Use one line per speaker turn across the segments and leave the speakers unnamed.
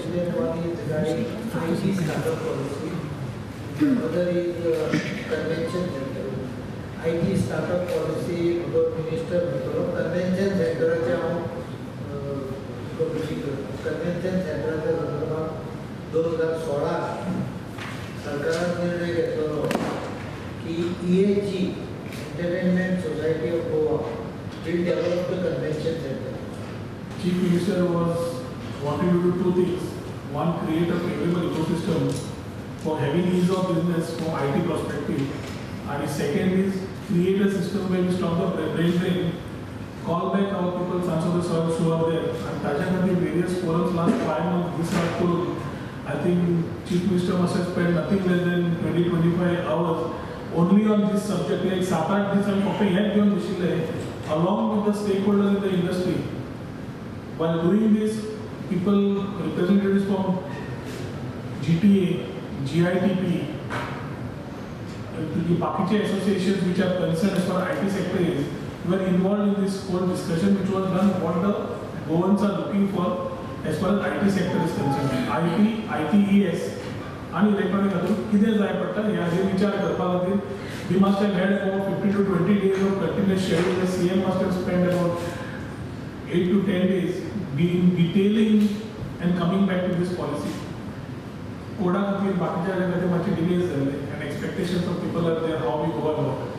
question one is regarding IT startup policy. The other is convention center. IT startup policy, Minister convention center convention center 2016 सरकारान निर्णय घेतलो की EAG Entertainment Society of Goa will develop the convention center.
Chief Minister was wanting to do two things. One, create a favorable ecosystem for having ease of business from IT perspective. And the second is create a system where we stop the brain drain, call back our people, sons of the soil who are there. And Tajan various forums last 5 months, this are full. I think Chief Minister must have spent nothing less than 20-25 hours only on this subject. Like 7-8 days I'm talking along with the stakeholders in the industry. While doing this, people, representatives from GTA, GITP, the Pakiche associations which are concerned as far as IT sector is, were involved in this whole discussion which was done what the governments are looking for as far as IT sector is concerned. IT, ITES, and electronic किधर जाए पड़ता है यहाँ से विचार कर पाते we must have had about 15 to 20 days of continuous schedule. The CM must have spent about 8 to 10 days being detailing and coming back to this policy. कोड़ा खातिर बाकी जगह करते माचे delays and expectations of people are there how we go about it.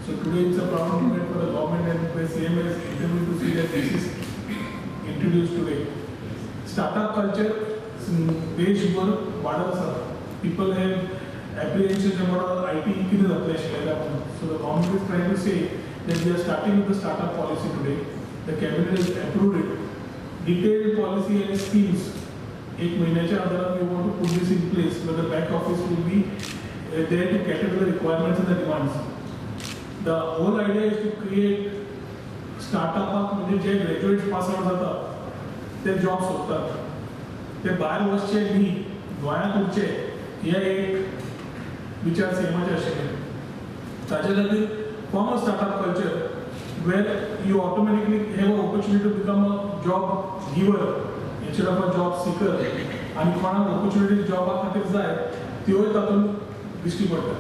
So today it's a proud moment for the government and the CM is determined to see that this is introduced today. Startup culture देशभर वाढत आसा. People have apprehensions about IT किती जातले आशिल्ले. So the government is trying to say that we are starting with the startup policy today. The cabinet has approved it. Detailed policy and schemes. एक महीन्याच्या आधारावर we want to put this in place where the back office will be there to cater to the requirements and the demands. The whole idea is to create startup म्हणजे जे graduates pass out जातात ते jobs होतात. ते बाहेर वचचे न्ही गोंयांत उरचे हे एक विचार सेमाचे आशिल्ले. ताचे खातीर form a startup culture where you automatically have an opportunity to become a job giver instead of a job seeker. आणि कोणाक opportunity जॉबा खातीर जाय त्योय तातूंत दिश्टी पडटा.